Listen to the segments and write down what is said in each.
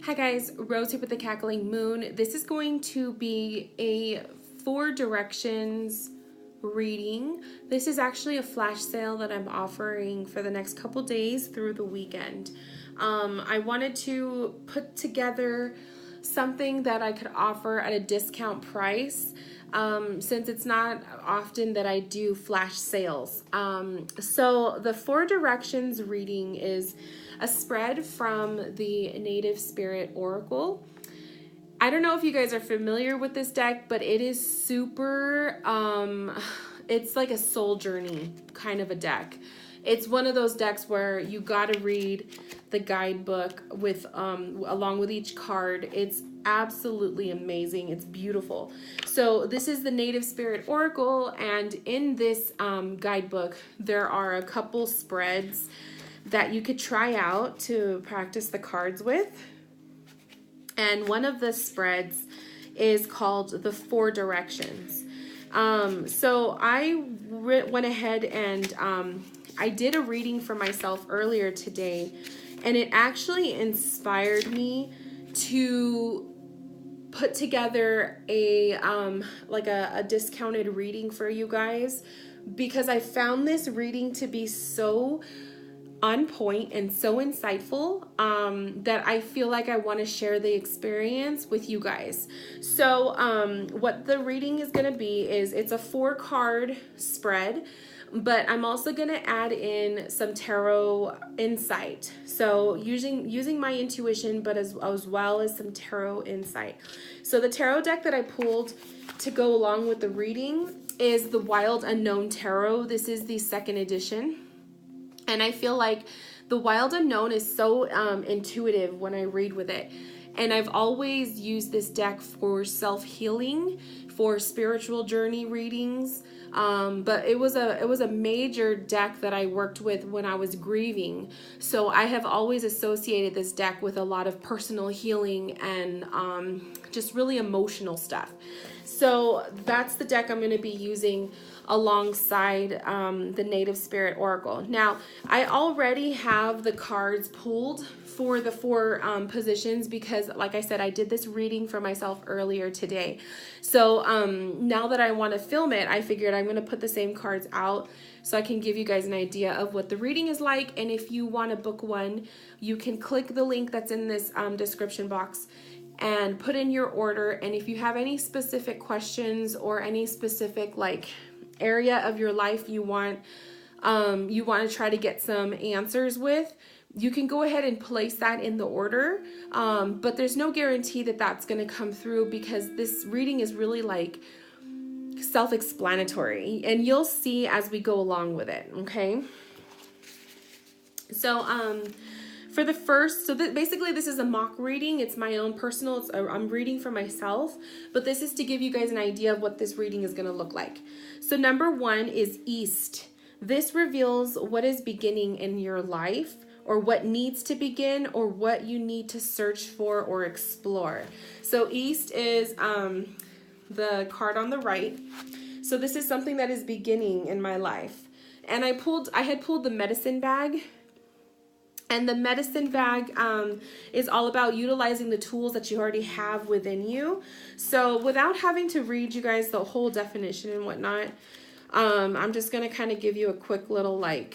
Hi guys, Rose here with the Cackling Moon. This is going to be a 4 directions reading. This is actually a flash sale that I'm offering for the next couple days through the weekend. I wanted to put together something that I could offer at a discount price. Since it's not often that I do flash sales. So the 4 directions reading is a spread from the Native Spirit Oracle. I don't know if you guys are familiar with this deck, but it is super, it's like a soul journey kind of a deck. It's one of those decks where you gotta read the guidebook with along with each card. It's absolutely amazing. It's beautiful. So this is the Native Spirit Oracle, and in this guidebook, there are a couple spreads that you could try out to practice the cards with. And one of the spreads is called the 4 directions. So I went ahead and I did a reading for myself earlier today, and it actually inspired me to put together a discounted reading for you guys, because I found this reading to be so on point and so insightful that I feel like I want to share the experience with you guys. So what the reading is going to be is it's a 4-card spread, but I'm also going to add in some tarot insight. So using my intuition, but as well as some tarot insight. So the tarot deck that I pulled to go along with the reading is the Wild Unknown Tarot. This is the 2nd edition. And I feel like the Wild Unknown is so intuitive when I read with it. And I've always used this deck for self-healing, for spiritual journey readings. But it was a major deck that I worked with when I was grieving. So I have always associated this deck with a lot of personal healing and just really emotional stuff. So that's the deck I'm going to be using alongside the Native Spirit Oracle. Now, I already have the cards pulled for the 4 positions because, like I said, I did this reading for myself earlier today. So now that I want to film it, I figured I'm going to put the same cards out so I can give you guys an idea of what the reading is like. And if you want to book one, you can click the link that's in this description box and put in your order. And if you have any specific questions or any specific area of your life you want to try to get some answers with, you can go ahead and place that in the order. But there's no guarantee that that's going to come through, because this reading is really self-explanatory, and you'll see as we go along with it. Okay. So, for the first, basically this is a mock reading. It's my own personal, I'm reading for myself, but this is to give you guys an idea of what this reading is going to look like. So number 1 is East. This reveals what is beginning in your life, or what needs to begin, or what you need to search for or explore. So East is the card on the right. So this is something that is beginning in my life. And I had pulled the medicine bag. And the medicine bag is all about utilizing the tools that you already have within you. So without having to read you guys the whole definition and whatnot, I'm just going to kind of give you a quick little a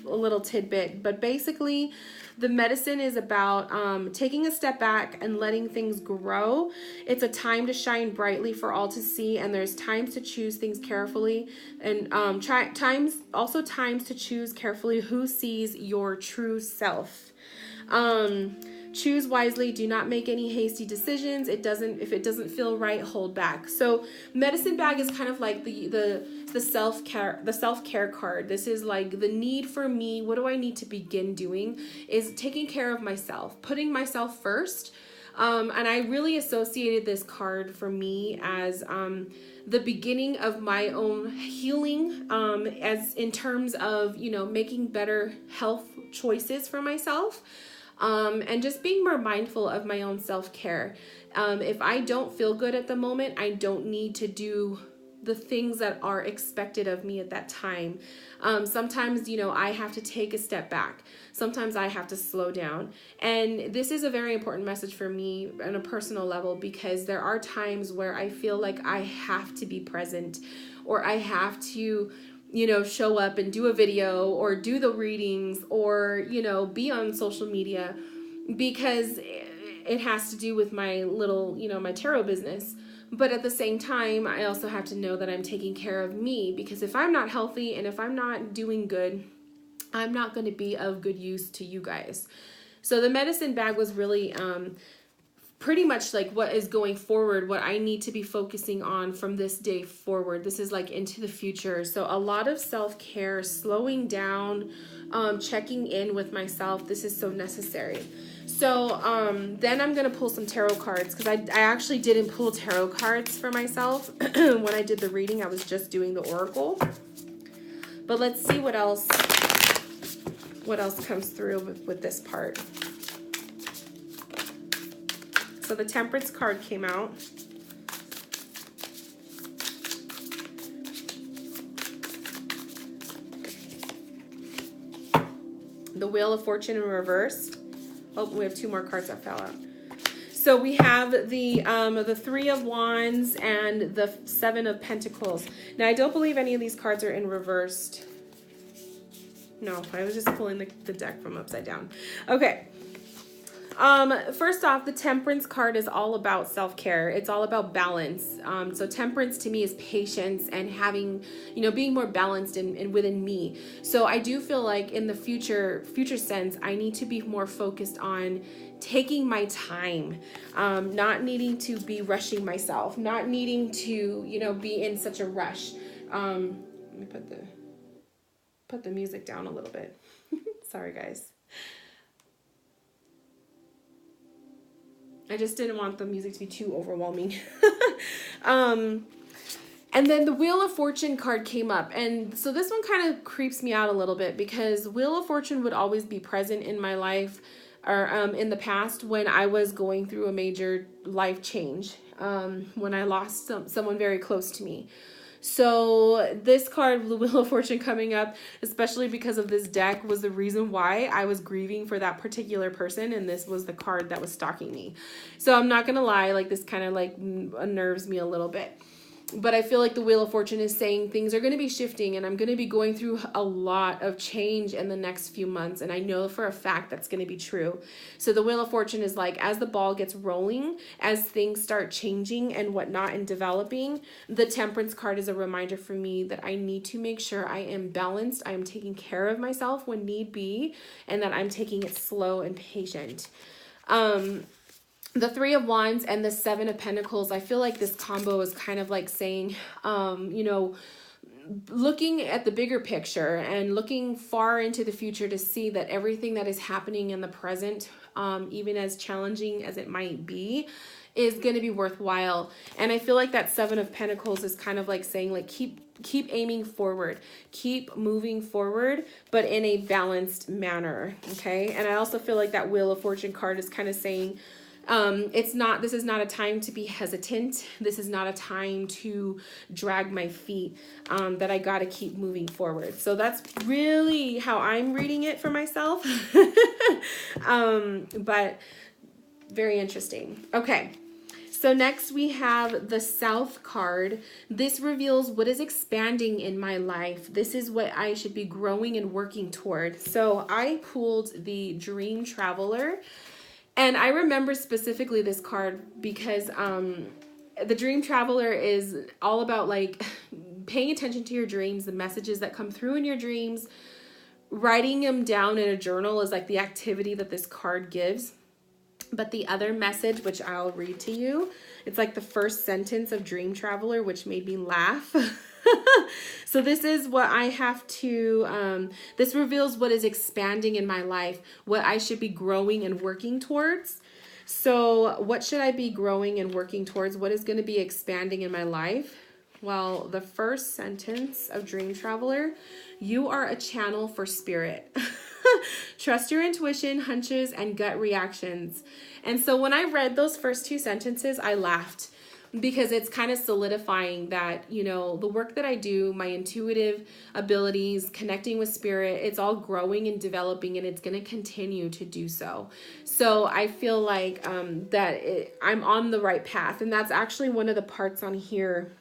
little tidbit. But basically, the medicine is about taking a step back and letting things grow. It's a time to shine brightly for all to see, and there's times to choose things carefully, and times to choose carefully who sees your true self. Choose wisely. Do not make any hasty decisions. If it doesn't feel right, hold back. So medicine bag is kind of like the self-care card. This is like the need for me. What do I need to begin doing? Is taking care of myself, putting myself first. And I really associated this card for me as the beginning of my own healing, as in terms of, making better health choices for myself. And just being more mindful of my own self-care. If I don't feel good at the moment, I don't need to do the things that are expected of me at that time. Sometimes, you know, I have to take a step back. Sometimes I have to slow down. And this is a very important message for me on a personal level, because there are times where I feel like I have to be present, or I have to, you know, show up and do a video or do the readings, or, you know, be on social media, because it has to do with my little, you know, my tarot business. But at the same time, I also have to know that I'm taking care of me, because if I'm not healthy and if I'm not doing good, I'm not going to be of good use to you guys. So the medicine bag was really pretty much like what is going forward, what I need to be focusing on from this day forward. This is like into the future. So a lot of self-care, slowing down, checking in with myself. This is so necessary. So then I'm going to pull some tarot cards, because I actually didn't pull tarot cards for myself. When I did the reading, I was just doing the oracle. But let's see what else comes through with this part. So the Temperance card came out. The Wheel of Fortune in reverse. Oh, we have two more cards that fell out. So we have the Three of Wands and the Seven of Pentacles. Now, I don't believe any of these cards are in reversed. No, I was just pulling the deck from upside down. Okay. First off, the Temperance card is all about self-care. It's all about balance. So temperance to me is patience and having, you know, being more balanced and within me. So I do feel like in the future sense, I need to be more focused on taking my time, not needing to be rushing myself, not needing to, you know, be in such a rush. Let me put the music down a little bit. Sorry, guys. I just didn't want the music to be too overwhelming. And then the Wheel of Fortune card came up. And so this one kind of creeps me out a little bit, because Wheel of Fortune would always be present in my life, or in the past when I was going through a major life change, when I lost someone very close to me. So this card, the Wheel of Fortune coming up, especially because of this deck, was the reason why I was grieving for that particular person. And this was the card that was stalking me. So I'm not going to lie, like this kind of like unnerves me a little bit. But I feel like the Wheel of Fortune is saying things are going to be shifting, and I'm going to be going through a lot of change in the next few months. And I know for a fact that's going to be true. So the Wheel of Fortune is like, as the ball gets rolling, as things start changing and whatnot and developing, the Temperance card is a reminder for me that I need to make sure I am balanced, I am taking care of myself when need be, and that I'm taking it slow and patient. The Three of Wands and the Seven of Pentacles, I feel like this combo is kind of like saying, you know, looking at the bigger picture and looking far into the future to see that everything that is happening in the present, even as challenging as it might be, is going to be worthwhile. And I feel like that Seven of Pentacles is kind of like saying, like, keep aiming forward, keep moving forward, but in a balanced manner. Okay. And I also feel like that Wheel of Fortune card is kind of saying, this is not a time to be hesitant. This is not a time to drag my feet, that I got to keep moving forward. So that's really how I'm reading it for myself. But very interesting. Okay. So next we have the South card. This reveals what is expanding in my life. This is what I should be growing and working toward. So I pulled the Dream Traveler. And I remember specifically this card because the Dream Traveler is all about like paying attention to your dreams, the messages that come through in your dreams. Writing them down in a journal is like the activity that this card gives. But the other message, which I'll read to you, it's like the first sentence of Dream Traveler, which made me laugh. So this is what I have to, this reveals what is expanding in my life, what I should be growing and working towards. So what should I be growing and working towards? What is going to be expanding in my life? Well, the first sentence of Dream Traveler, you are a channel for spirit. Trust your intuition, hunches, and gut reactions. And so when I read those first two sentences, I laughed. because it's kind of solidifying that, you know, the work that I do, my intuitive abilities, connecting with spirit, it's all growing and developing, and it's going to continue to do so. So I feel like I'm on the right path. And that's actually one of the parts on here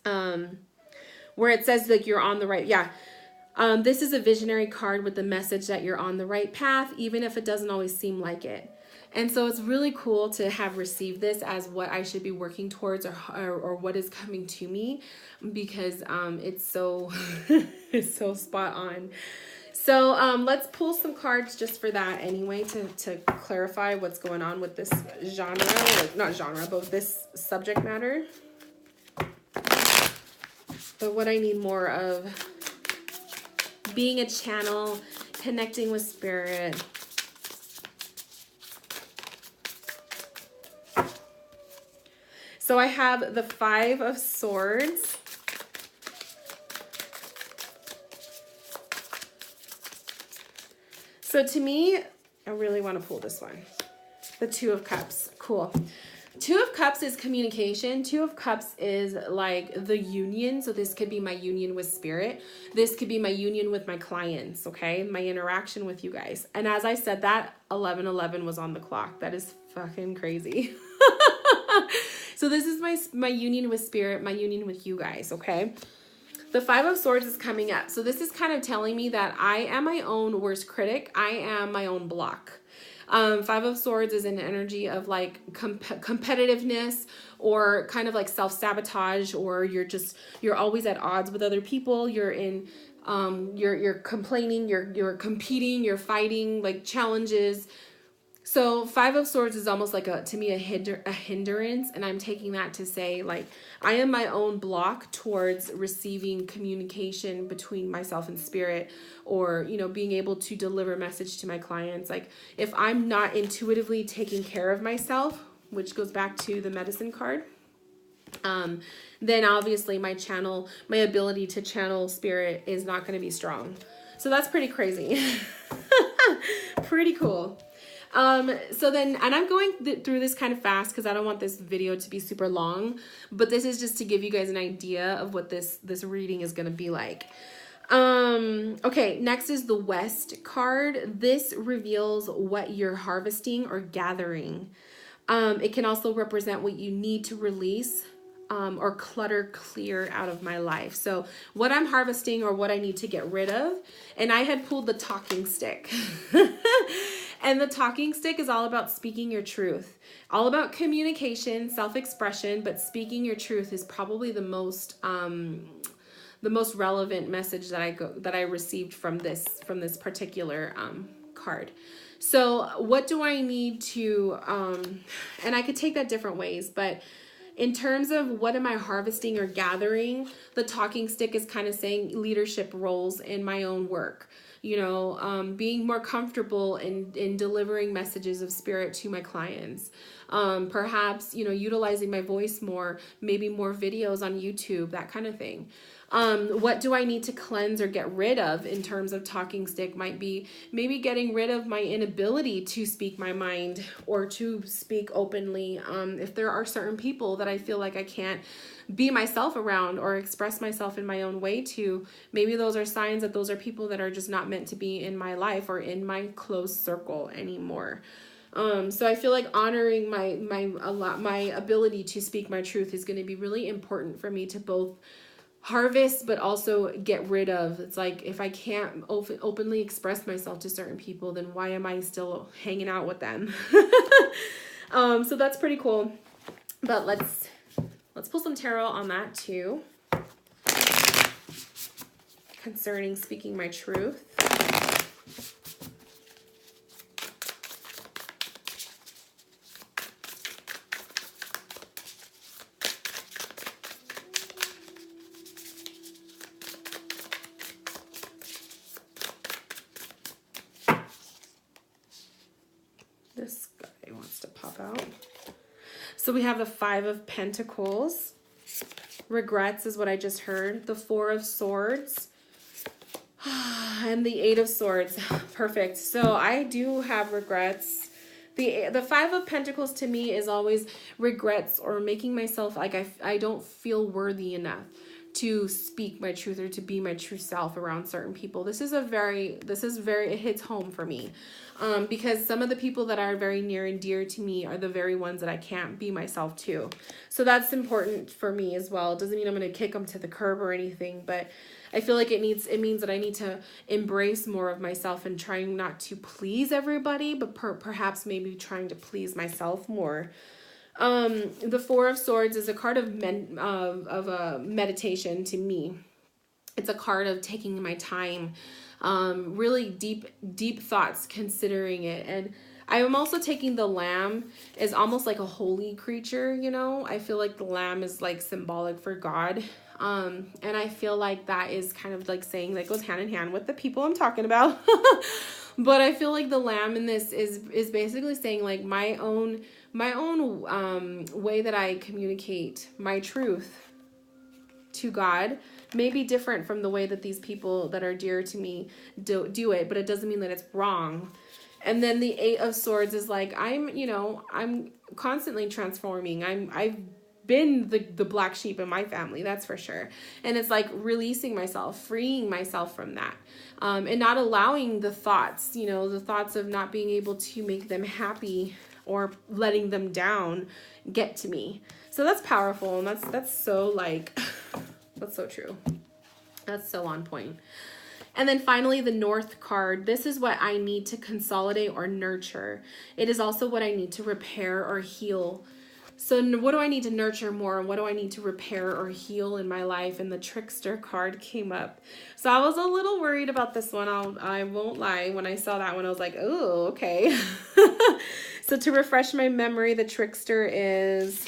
where it says like you're on the right. Yeah. This is a visionary card with the message that you're on the right path, even if it doesn't always seem like it. And so it's really cool to have received this as what I should be working towards, or what is coming to me, because it's so it's so spot on. So let's pull some cards just for that anyway, to clarify what's going on with this genre, or not genre, but this subject matter. But what I need more of: being a channel, connecting with spirit. So I have the 5 of Swords. So to me, I really want to pull this one. The 2 of Cups. Cool. 2 of Cups is communication. 2 of Cups is like the union. So this could be my union with spirit. This could be my union with my clients, okay? My interaction with you guys. And as I said that, 11:11 was on the clock. That is fucking crazy. So this is my union with spirit, my union with you guys, okay? The 5 of Swords is coming up. So this is kind of telling me that I am my own worst critic. I am my own block. 5 of Swords is an energy of like competitiveness, or kind of like self-sabotage, or you're always at odds with other people. You're in you're complaining, you're competing, you're fighting like challenges. So 5 of Swords is almost like to me a hindrance, and I'm taking that to say like I am my own block towards receiving communication between myself and spirit, or, you know, being able to deliver message to my clients. Like if I'm not intuitively taking care of myself, which goes back to the Medicine card, then obviously my ability to channel spirit is not going to be strong. So that's pretty crazy. Pretty cool. So then, and I'm going through this kind of fast because I don't want this video to be super long, but this is just to give you guys an idea of what this reading is going to be like. Okay, next is the West card. This reveals what you're harvesting or gathering. It can also represent what you need to release, or clutter clear out of my life. So what I'm harvesting, or what I need to get rid of. And I had pulled the talking stick. And the talking stick is all about speaking your truth, all about communication, self-expression, but speaking your truth is probably the most relevant message that I received from this particular card. So what do I need to, and I could take that different ways, but in terms of what am I harvesting or gathering, the talking stick is kind of saying leadership roles in my own work. You know, being more comfortable in delivering messages of spirit to my clients. Perhaps, you know, utilizing my voice more, maybe more videos on YouTube, that kind of thing. What do I need to cleanse or get rid of in terms of talking stick might be maybe getting rid of my inability to speak my mind or to speak openly. If there are certain people that I feel like I can't be myself around or express myself in my own way to, maybe those are signs that those are people that are just not meant to be in my life or in my close circle anymore. So I feel like honoring my ability to speak my truth is going to be really important for me to both harvest but also get rid of. It's like if I can't openly express myself to certain people, then why am I still hanging out with them? So that's pretty cool. But let's pull some tarot on that too, concerning speaking my truth. This guy wants to pop out. So we have the 5 of Pentacles. Regrets is what I just heard. The 4 of Swords. And the 8 of Swords. Perfect. So I do have regrets. The Five of Pentacles to me is always regrets or making myself like I don't feel worthy enough to speak my truth or to be my true self around certain people. This is very, it hits home for me. Because some of the people that are very near and dear to me are the very ones that I can't be myself to. So that's important for me as well. It doesn't mean I'm going to kick them to the curb or anything, but I feel like it means that I need to embrace more of myself and trying not to please everybody, but perhaps maybe trying to please myself more. The Four of Swords is a card of meditation to me. It's a card of taking my time, really deep thoughts, considering it. And I am also taking the lamb as almost like a holy creature, you know. I feel like the lamb is like symbolic for God. And I feel like that is kind of like saying that goes hand in hand with the people I'm talking about. But I feel like the lamb in this is basically saying like my own way that I communicate my truth to God may be different from the way that these people that are dear to me do it, but it doesn't mean that it's wrong. And then the Eight of Swords is like, I'm constantly transforming. I've been the black sheep in my family, that's for sure. And it's like releasing myself, freeing myself from that. And not allowing the thoughts, the thoughts of not being able to make them happy or letting them down get to me. So that's powerful. And that's so like, that's so true. That's so on point. And then finally, the North card. This is what I need to consolidate or nurture. It is also what I need to repair or heal. So what do I need to nurture more? What do I need to repair or heal in my life? And the Trickster card came up. So I was a little worried about this one. I won't lie. When I saw that one, I was like, oh, okay. So to refresh my memory, the Trickster is...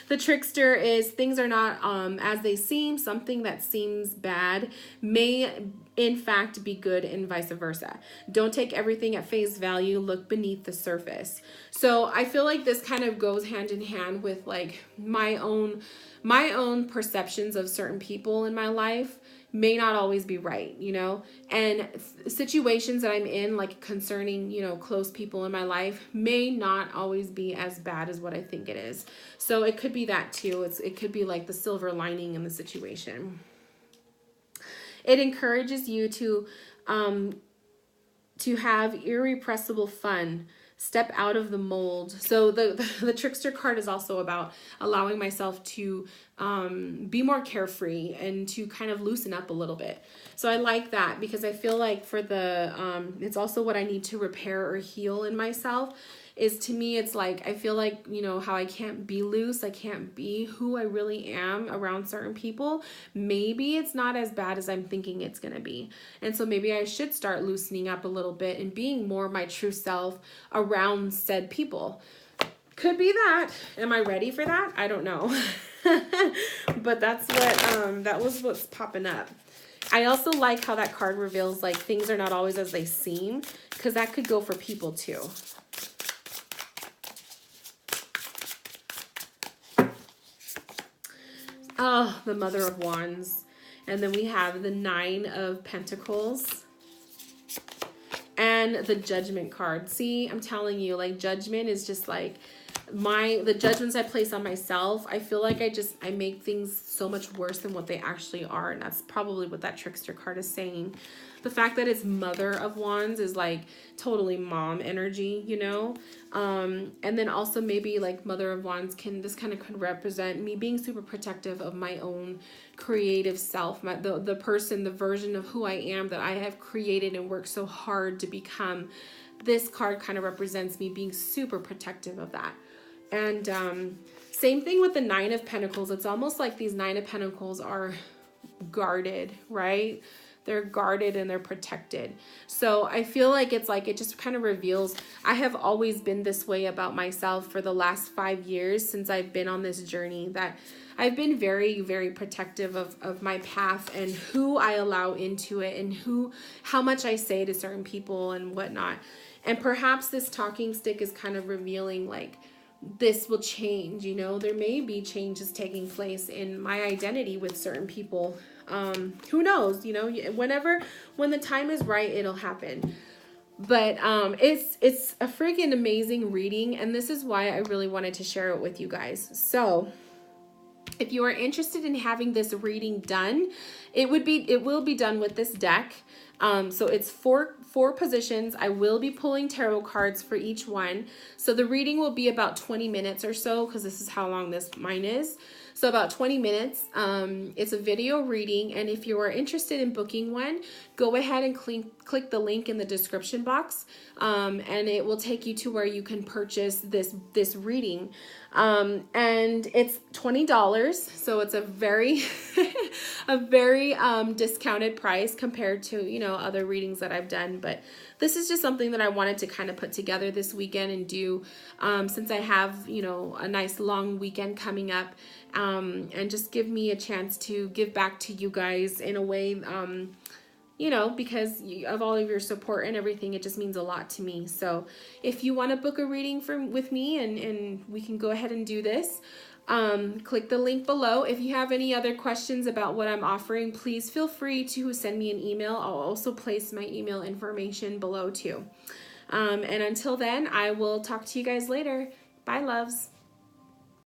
The Trickster is things are not as they seem. Something that seems bad may in fact be good and vice versa. Don't take everything at face value. Look beneath the surface. So I feel like this kind of goes hand in hand with like my own perceptions of certain people in my life may not always be right, and situations that I'm in, like concerning, close people in my life may not always be as bad as what I think it is. So it could be that too. It could be like the silver lining in the situation. It encourages you to have irrepressible fun. Step out of the mold. So the Trickster card is also about allowing myself to be more carefree and to kind of loosen up a little bit. So I like that because I feel like for it's also what I need to repair or heal in myself. Is to me, it's like, I feel like, how I can't be loose. I can't be who I really am around certain people. Maybe it's not as bad as I'm thinking it's going to be. And so maybe I should start loosening up a little bit and being more my true self around said people. Could be that. Am I ready for that? I don't know. But that's that was what's popping up. I also like how that card reveals like things are not always as they seem, because that could go for people too. Oh, the Mother of Wands. And then we have the Nine of Pentacles and the Judgment card. See, I'm telling you, like, judgment is just like the judgments I place on myself. I feel like I make things so much worse than what they actually are. And that's probably what that Trickster card is saying. The fact that it's Mother of Wands is like totally mom energy, and then also maybe like Mother of Wands could represent me being super protective of my own creative self, the person, the version of who I am that I have created and worked so hard to become. This card kind of represents me being super protective of that. And same thing with the Nine of Pentacles. It's almost like these Nine of Pentacles are guarded, right? They're guarded and they're protected. So I feel like it just kind of reveals, I have always been this way about myself for the last 5 years since I've been on this journey, that I've been very, very protective of my path and who I allow into it and how much I say to certain people and whatnot. And perhaps this talking stick is kind of revealing like, this will change, there may be changes taking place in my identity with certain people. Who knows, when the time is right, it'll happen. But it's a freaking amazing reading, and this is why I really wanted to share it with you guys. So if you are interested in having this reading done, it will be done with this deck. So it's four positions. I will be pulling tarot cards for each one. So the reading will be about 20 minutes or so, because this is how long mine is. So about 20 minutes. It's a video reading, and if you are interested in booking one, go ahead and click the link in the description box, and it will take you to where you can purchase this reading. And it's $20, so it's a very a very discounted price compared to, you know, other readings that I've done. But this is just something that I wanted to kind of put together this weekend and do, since I have, you know, a nice long weekend coming up, and just give me a chance to give back to you guys in a way, you know, because of all of your support and everything. It just means a lot to me. So if you want to book a reading with me, and we can go ahead and do this, click the link below. If you have any other questions about what I'm offering, please feel free to send me an email. I'll also place my email information below too. And until then, I will talk to you guys later. Bye, loves.